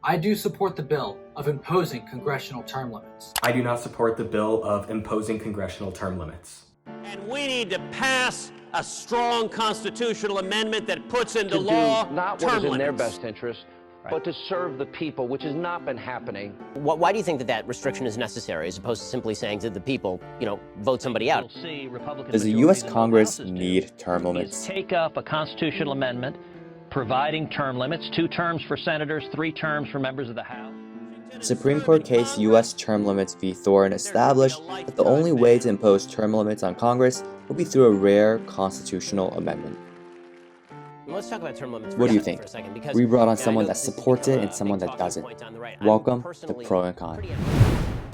I do support the bill of imposing congressional term limits. I do not support the bill of imposing congressional term limits. And we need to pass a strong constitutional amendment that puts into law not what is in their best interest, but to serve the people, which has not been happening. Why do you think that restriction is necessary, as opposed to simply saying to the people, vote somebody out? Does the U.S. Congress need term limits? Take up a constitutional amendment providing term limits, 2 terms for senators, 3 terms for members of the House. Supreme Court case U.S. term limits v. Thorne established that the only way to impose term limits on Congress would be through a rare constitutional amendment. Let's talk about term limits What do you think? for a second, because We brought on someone that supports it and someone that doesn't. Welcome to Pro and Con.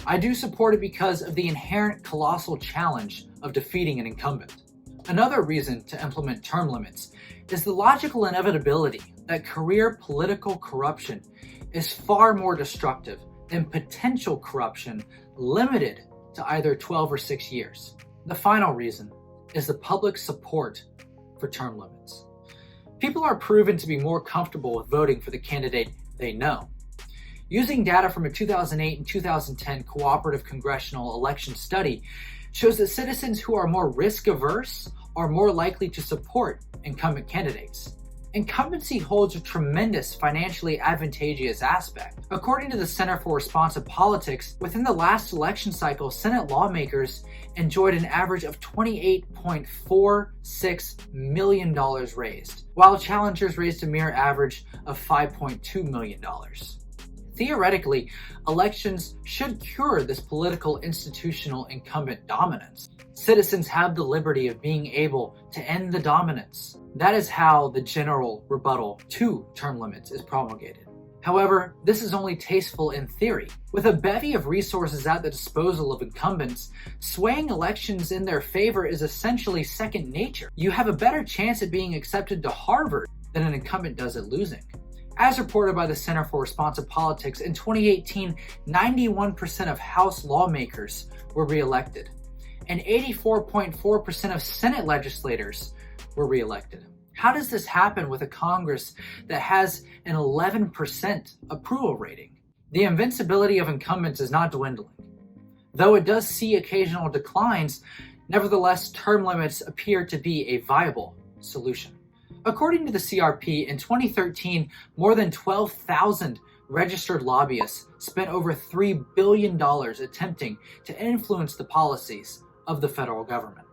I do support it because of the inherent colossal challenge of defeating an incumbent. Another reason to implement term limits is the logical inevitability that career political corruption is far more destructive than potential corruption limited to either 12 or 6 years. The final reason is the public support for term limits. People are proven to be more comfortable with voting for the candidate they know. Using data from a 2008 and 2010 cooperative congressional election study shows that citizens who are more risk-averse are more likely to support incumbent candidates. Incumbency holds a tremendous financially advantageous aspect. According to the Center for Responsive Politics, within the last election cycle, Senate lawmakers enjoyed an average of $28.46 million raised, while challengers raised a mere average of $5.2 million. Theoretically, elections should cure this political institutional incumbent dominance. Citizens have the liberty of being able to end the dominance. That is how the general rebuttal to term limits is promulgated. However, this is only tasteful in theory. With a bevy of resources at the disposal of incumbents, swaying elections in their favor is essentially second nature. You have a better chance at being accepted to Harvard than an incumbent does at losing. As reported by the Center for Responsive Politics, in 2018, 91% of House lawmakers were reelected, and 84.4% of Senate legislators were reelected. How does this happen with a Congress that has an 11% approval rating? The invincibility of incumbents is not dwindling. Though it does see occasional declines, nevertheless, term limits appear to be a viable solution. According to the CRP, in 2013, more than 12,000 registered lobbyists spent over $3 billion attempting to influence the policies of the federal government.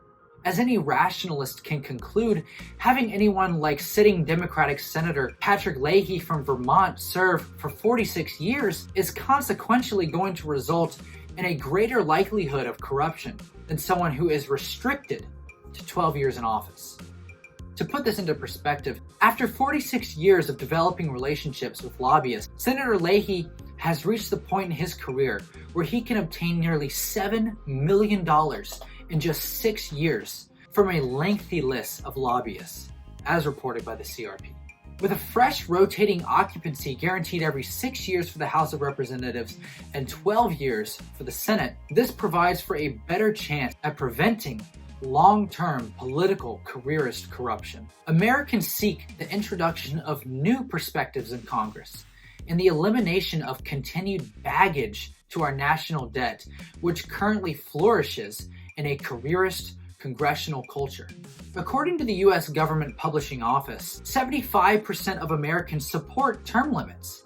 As any rationalist can conclude, having anyone like sitting Democratic Senator Patrick Leahy from Vermont serve for 46 years is consequentially going to result in a greater likelihood of corruption than someone who is restricted to 12 years in office. To put this into perspective, after 46 years of developing relationships with lobbyists, Senator Leahy has reached the point in his career where he can obtain nearly $7 million in just 6 years from a lengthy list of lobbyists, as reported by the CRP. With a fresh rotating occupancy guaranteed every 6 years for the House of Representatives and 12 years for the Senate, this provides for a better chance at preventing long-term political careerist corruption. Americans seek the introduction of new perspectives in Congress and the elimination of continued baggage to our national debt, which currently flourishes in a careerist congressional culture. According to the U.S. Government Publishing Office, 75% of Americans support term limits.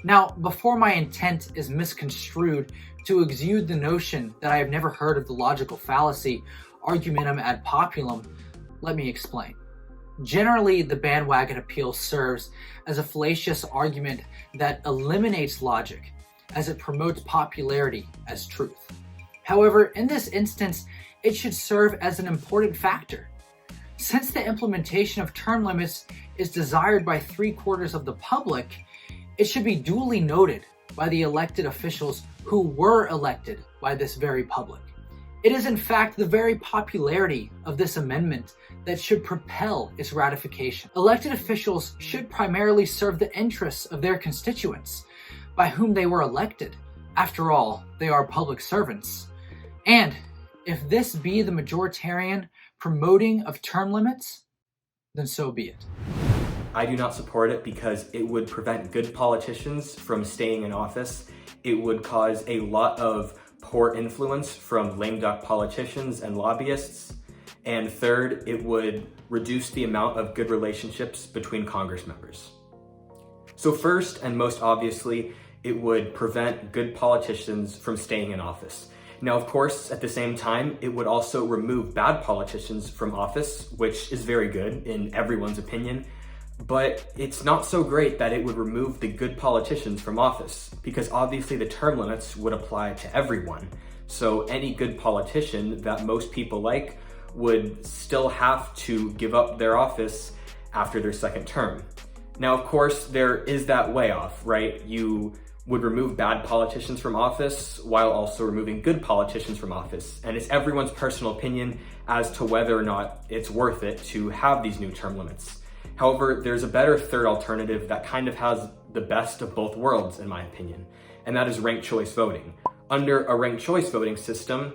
Now, before my intent is misconstrued to exude the notion that I have never heard of the logical fallacy argumentum ad populum, let me explain. Generally, the bandwagon appeal serves as a fallacious argument that eliminates logic as it promotes popularity as truth. However, in this instance, it should serve as an important factor. Since the implementation of term limits is desired by 3/4 of the public, it should be duly noted by the elected officials who were elected by this very public. It is in fact the very popularity of this amendment that should propel its ratification. Elected officials should primarily serve the interests of their constituents, by whom they were elected. After all, they are public servants. And if this be the majoritarian promoting of term limits, then so be it. I do not support it because it would prevent good politicians from staying in office. It would cause a lot of poor influence from lame duck politicians and lobbyists. And third, it would reduce the amount of good relationships between Congress members. So first, and most obviously, it would prevent good politicians from staying in office. Now, of course, at the same time, it would also remove bad politicians from office, which is very good in everyone's opinion. But it's not so great that it would remove the good politicians from office, because obviously the term limits would apply to everyone. So any good politician that most people like would still have to give up their office after their second term. Now, of course, there is that way off, right? You would remove bad politicians from office while also removing good politicians from office. And it's everyone's personal opinion as to whether or not it's worth it to have these new term limits. However, there's a better third alternative that kind of has the best of both worlds, in my opinion, and that is ranked choice voting. Under a ranked choice voting system,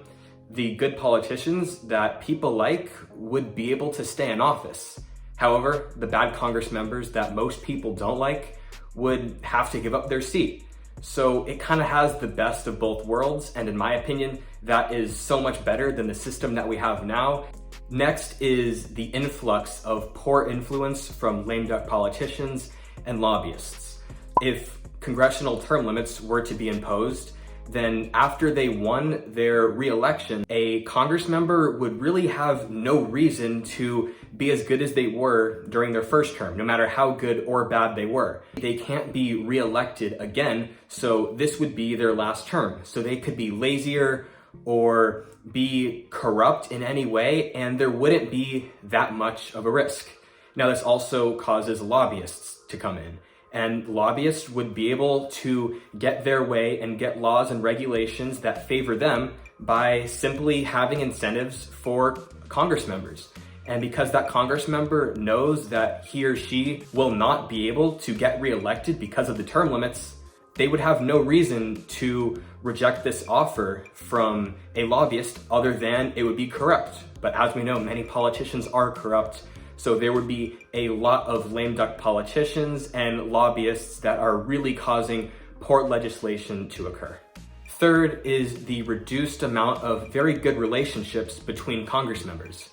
the good politicians that people like would be able to stay in office. However, the bad Congress members that most people don't like would have to give up their seat. So it kind of has the best of both worlds, and in my opinion, that is so much better than the system that we have now. Next is the influx of poor influence from lame duck politicians and lobbyists. If congressional term limits were to be imposed, then after they won their re-election, a Congress member would really have no reason to be as good as they were during their first term, no matter how good or bad they were. They can't be re-elected again, so this would be their last term. So they could be lazier or be corrupt in any way, and there wouldn't be that much of a risk. Now, this also causes lobbyists to come in. And lobbyists would be able to get their way and get laws and regulations that favor them by simply having incentives for Congress members. And because that Congress member knows that he or she will not be able to get reelected because of the term limits, they would have no reason to reject this offer from a lobbyist other than it would be corrupt. But as we know, many politicians are corrupt. So there would be a lot of lame duck politicians and lobbyists that are really causing poor legislation to occur. Third is the reduced amount of very good relationships between Congress members.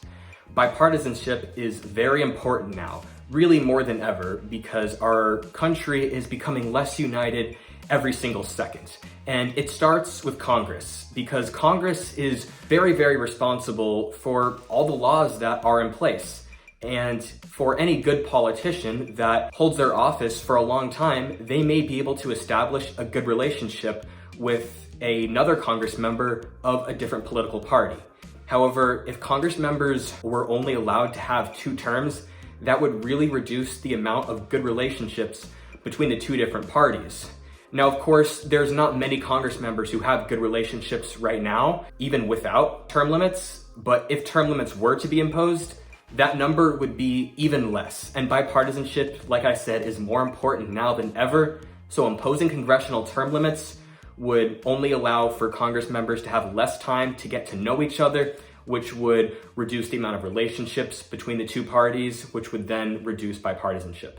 Bipartisanship is very important now, really more than ever, because our country is becoming less united every single second. And it starts with Congress, because Congress is very, very responsible for all the laws that are in place. And for any good politician that holds their office for a long time, they may be able to establish a good relationship with another Congress member of a different political party. However, if Congress members were only allowed to have 2 terms, that would really reduce the amount of good relationships between the 2 different parties. Now, of course, there's not many Congress members who have good relationships right now, even without term limits. But if term limits were to be imposed, that number would be even less. And bipartisanship, like I said, is more important now than ever. So imposing congressional term limits would only allow for Congress members to have less time to get to know each other, which would reduce the amount of relationships between the 2 parties, which would then reduce bipartisanship.